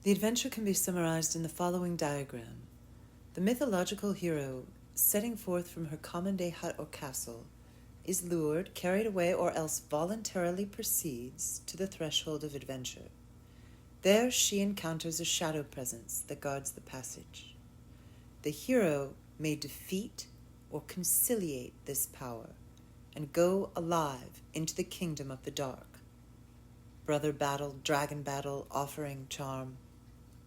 The adventure can be summarized in the following diagram. The mythological hero, setting forth from her common-day hut or castle, is lured, carried away, or else voluntarily proceeds to the threshold of adventure. There she encounters a shadow presence that guards the passage. The hero may defeat or conciliate this power and go alive into the kingdom of the dark. Brother battle, dragon battle, offering charm,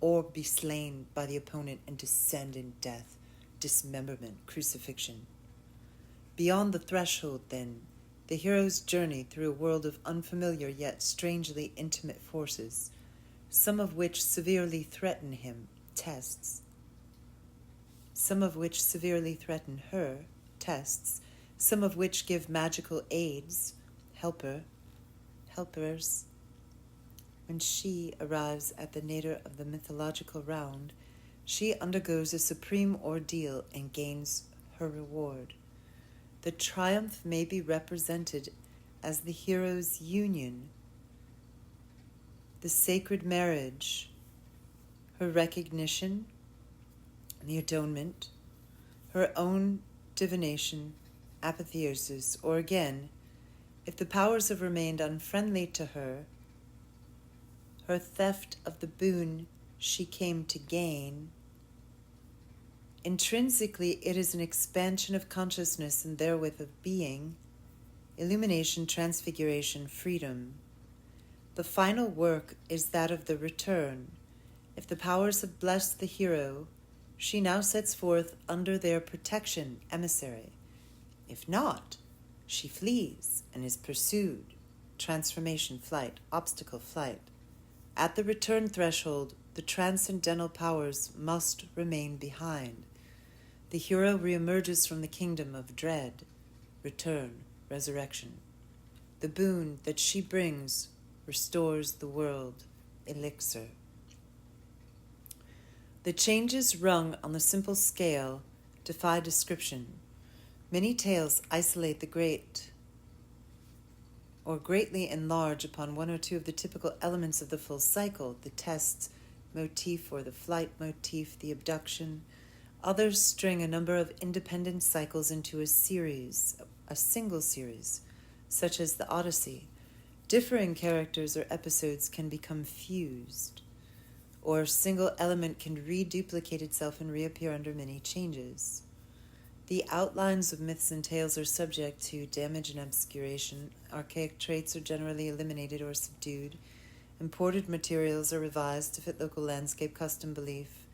or be slain by the opponent and descend in death, dismemberment, crucifixion. Beyond the threshold, then, the hero's journey through a world of unfamiliar yet strangely intimate forces, some of which severely threaten him, tests. Some of which severely threaten her, tests. Some of which give magical aids, helpers. When she arrives at the nadir of the mythological round, she undergoes a supreme ordeal and gains her reward. The triumph may be represented as the hero's union, the sacred marriage, her recognition, the atonement, her own divination, apotheosis, or again, if the powers have remained unfriendly to her, her theft of the boon she came to gain. Intrinsically, it is an expansion of consciousness and therewith of being, illumination, transfiguration, freedom. The final work is that of the return. If the powers have blessed the hero, she now sets forth under their protection, emissary. If not, she flees and is pursued. Transformation, flight, obstacle, flight. At the return threshold, the transcendental powers must remain behind. The hero reemerges from the kingdom of dread, return, resurrection. The boon that she brings restores the world, elixir. The changes rung on the simple scale defy description. Many tales isolate the great or greatly enlarge upon one or two of the typical elements of the full cycle, the test motif or the flight motif, the abduction. Others string a number of independent cycles into a single series, such as the Odyssey. Differing characters or episodes can become fused, or a single element can reduplicate itself and reappear under many changes. The outlines of myths and tales are subject to damage and obscuration. Archaic traits are generally eliminated or subdued. Imported materials are revised to fit local landscape, custom, belief,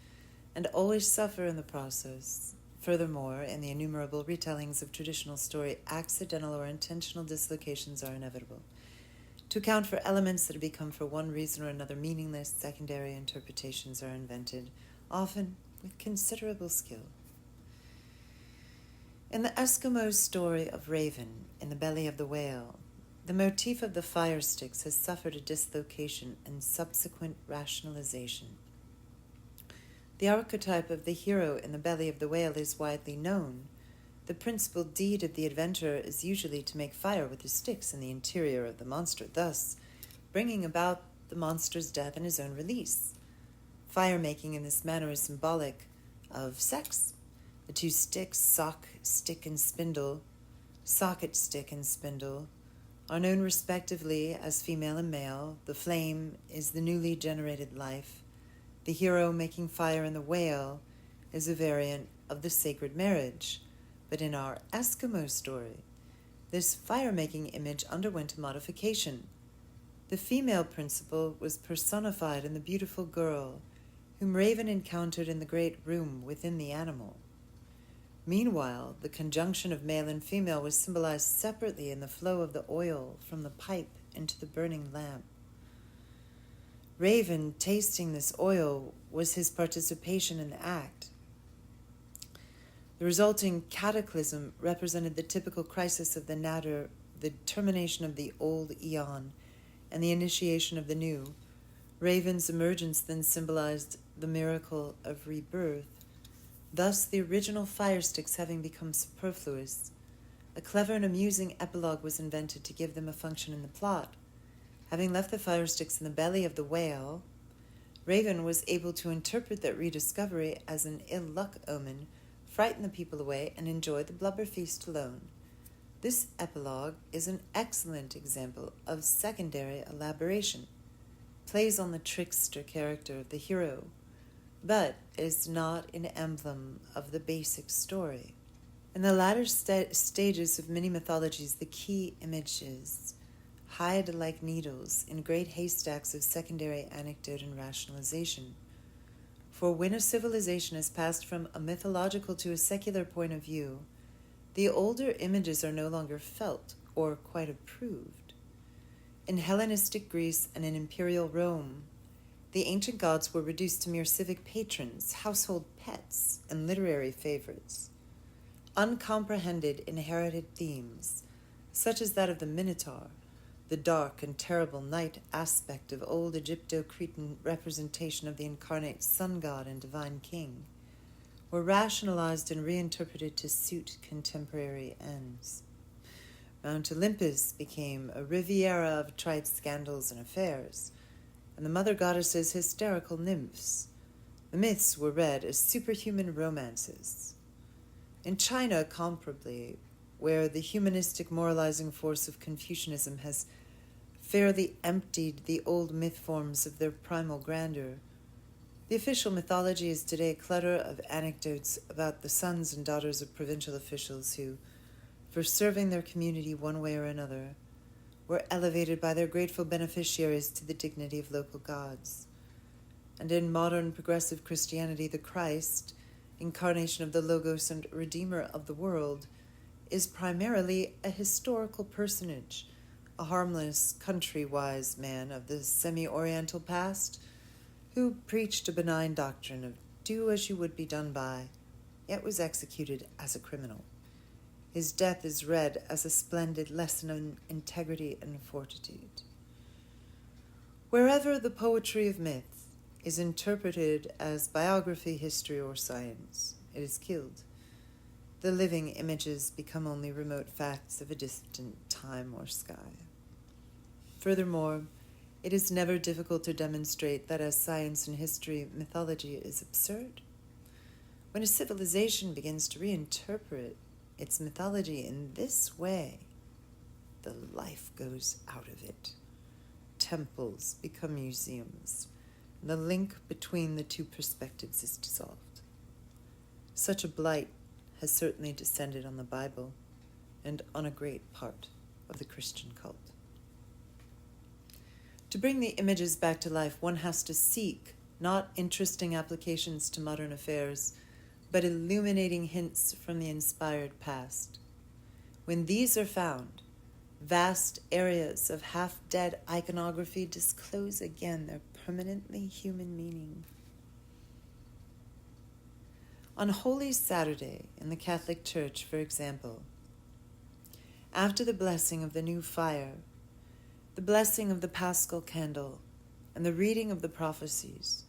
and always suffer in the process. Furthermore, in the innumerable retellings of traditional story, accidental or intentional dislocations are inevitable. To account for elements that have become for one reason or another meaningless, secondary interpretations are invented, often with considerable skill. In the Eskimo story of Raven, in the belly of the whale, the motif of the fire sticks has suffered a dislocation and subsequent rationalization. The archetype of the hero in the belly of the whale is widely known. The principal deed of the adventurer is usually to make fire with his sticks in the interior of the monster, thus bringing about the monster's death and his own release. Fire-making in this manner is symbolic of sex. The two sticks, socket, stick, and spindle, are known respectively as female and male. The flame is the newly generated life. The hero making fire in the whale is a variant of the sacred marriage. But in our Eskimo story, this fire-making image underwent a modification. The female principle was personified in the beautiful girl whom Raven encountered in the great room within the animal. Meanwhile, the conjunction of male and female was symbolized separately in the flow of the oil from the pipe into the burning lamp. Raven, tasting this oil, was his participation in the act. The resulting cataclysm represented the typical crisis of the nadir, the termination of the old eon, and the initiation of the new. Raven's emergence then symbolized the miracle of rebirth. Thus, the original fire sticks having become superfluous, a clever and amusing epilogue was invented to give them a function in the plot. Having left the fire sticks in the belly of the whale, Raven was able to interpret that rediscovery as an ill-luck omen, frighten the people away, and enjoy the blubber feast alone. This epilogue is an excellent example of secondary elaboration, plays on the trickster character of the hero, but is not an emblem of the basic story. In the latter stages of many mythologies, the key images hide like needles in great haystacks of secondary anecdote and rationalization. For when a civilization has passed from a mythological to a secular point of view, the older images are no longer felt or quite approved. In Hellenistic Greece and in imperial Rome, the ancient gods were reduced to mere civic patrons, household pets, and literary favorites. Uncomprehended inherited themes, such as that of the Minotaur, the dark and terrible night aspect of old Egypto-Cretan representation of the incarnate sun god and divine king, were rationalized and reinterpreted to suit contemporary ends. Mount Olympus became a riviera of trite scandals and affairs, and the mother goddesses hysterical nymphs. The myths were read as superhuman romances. In China, comparably, where the humanistic moralizing force of Confucianism has fairly emptied the old myth forms of their primal grandeur, the official mythology is today a clutter of anecdotes about the sons and daughters of provincial officials who, for serving their community one way or another, were elevated by their grateful beneficiaries to the dignity of local gods. And in modern progressive Christianity, the Christ, incarnation of the Logos and Redeemer of the world, is primarily a historical personage, a harmless, country-wise man of the semi-Oriental past, who preached a benign doctrine of do as you would be done by, yet was executed as a criminal. His death is read as a splendid lesson on integrity and fortitude. Wherever the poetry of myth is interpreted as biography, history, or science, it is killed. The living images become only remote facts of a distant time or sky. Furthermore, it is never difficult to demonstrate that as science and history, mythology is absurd. When a civilization begins to reinterpret its mythology in this way, the life goes out of it. Temples become museums, and the link between the two perspectives is dissolved. Such a blight has certainly descended on the Bible and on a great part of the Christian cult. To bring the images back to life, one has to seek not interesting applications to modern affairs, but illuminating hints from the inspired past. When these are found, vast areas of half-dead iconography disclose again their permanently human meaning. On Holy Saturday in the Catholic Church, for example, after the blessing of the new fire, the blessing of the Paschal candle, and the reading of the prophecies,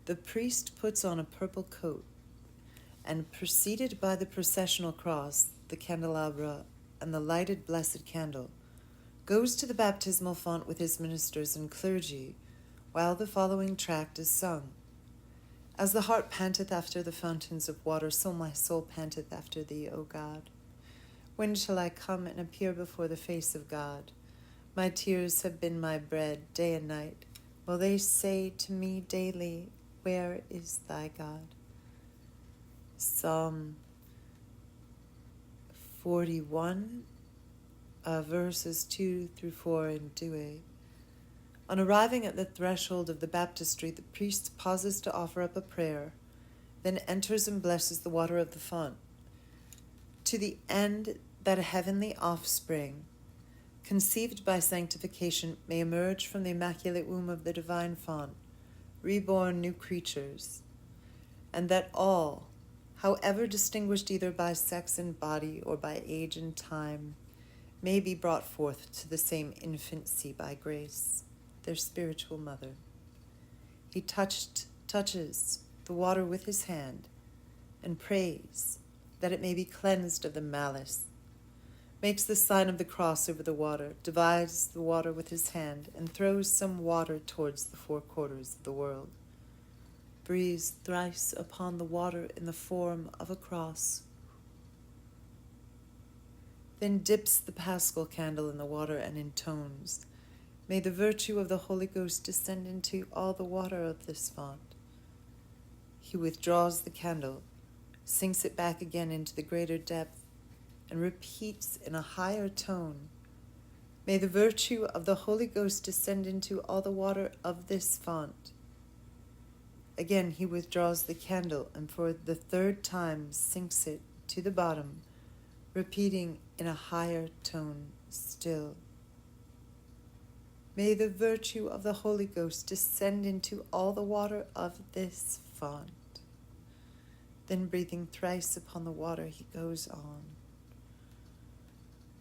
the priest puts on a purple coat and, preceded by the processional cross, the candelabra, and the lighted blessed candle, goes to the baptismal font with his ministers and clergy while the following tract is sung. As the hart panteth after the fountains of water, so my soul panteth after thee, O God. When shall I come and appear before the face of God? My tears have been my bread day and night. Will they say to me daily, where is thy God? Psalm 41, verses 2 through 4 and 2a. On arriving at the threshold of the baptistry, the priest pauses to offer up a prayer, then enters and blesses the water of the font, to the end that a heavenly offspring, conceived by sanctification, may emerge from the immaculate womb of the divine font, reborn new creatures, and that all, however distinguished either by sex and body or by age and time, may be brought forth to the same infancy by grace, their spiritual mother. He touches the water with his hand and prays that it may be cleansed of the malice, makes the sign of the cross over the water, divides the water with his hand, and throws some water towards the four quarters of the world. breathes thrice upon the water in the form of a cross, then dips the Paschal candle in the water and intones, "May the virtue of the Holy Ghost descend into all the water of this font." He withdraws the candle, sinks it back again into the greater depth, and repeats in a higher tone, "May the virtue of the Holy Ghost descend into all the water of this font." Again he withdraws the candle, and for the third time sinks it to the bottom, repeating in a higher tone still, "May the virtue of the Holy Ghost descend into all the water of this font." Then breathing thrice upon the water, he goes on,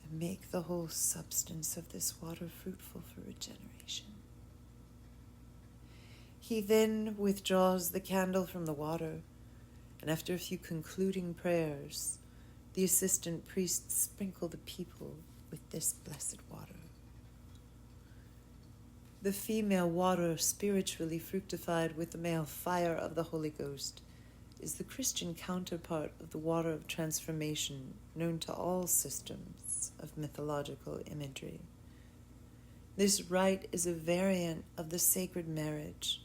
"And make the whole substance of this water fruitful for regeneration." He then withdraws the candle from the water, and after a few concluding prayers, the assistant priests sprinkle the people with this blessed water. The female water, spiritually fructified with the male fire of the Holy Ghost, is the Christian counterpart of the water of transformation known to all systems of mythological imagery. This rite is a variant of the sacred marriage,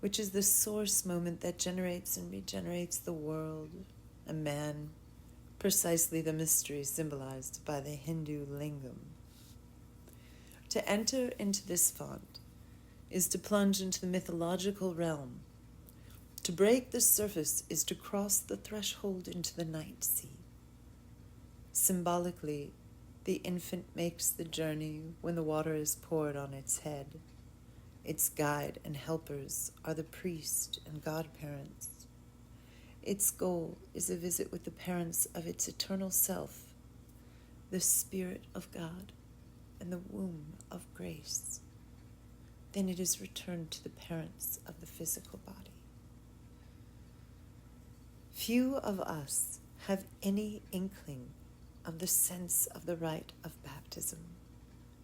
which is the source moment that generates and regenerates the world and man, precisely the mystery symbolized by the Hindu lingam. To enter into this font is to plunge into the mythological realm. To break the surface is to cross the threshold into the night sea. Symbolically, the infant makes the journey when the water is poured on its head. Its guide and helpers are the priest and godparents. Its goal is a visit with the parents of its eternal self, the Spirit of God and the womb of grace. Then it is returned to the parents of the physical body. Few of us have any inkling of the sense of the rite of baptism,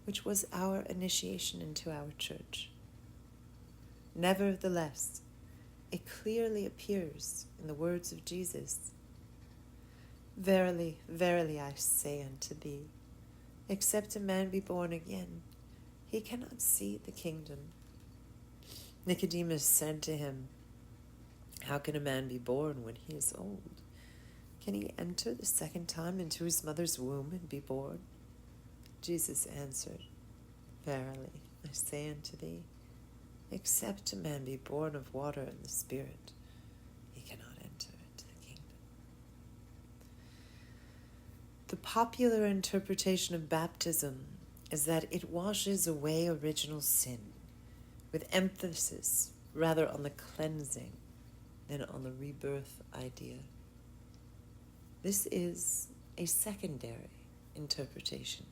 which was our initiation into our church. Nevertheless, it clearly appears in the words of Jesus, "Verily, verily, I say unto thee, except a man be born again, he cannot see the kingdom." Nicodemus said to him, "How can a man be born when he is old? Can he enter the second time into his mother's womb and be born?" Jesus answered, "Verily, I say unto thee, except a man be born of water and the Spirit, he cannot enter into the kingdom." The popular interpretation of baptism is that it washes away original sin, with emphasis rather on the cleansing than on the rebirth idea. This is a secondary interpretation,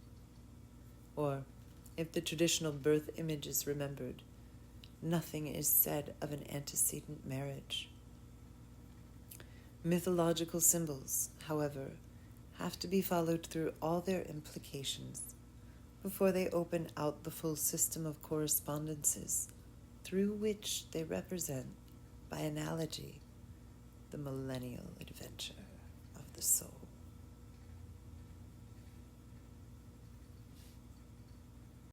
or, if the traditional birth image is remembered, nothing is said of an antecedent marriage. Mythological symbols, however, have to be followed through all their implications before they open out the full system of correspondences through which they represent, by analogy, the millennial adventure of the soul.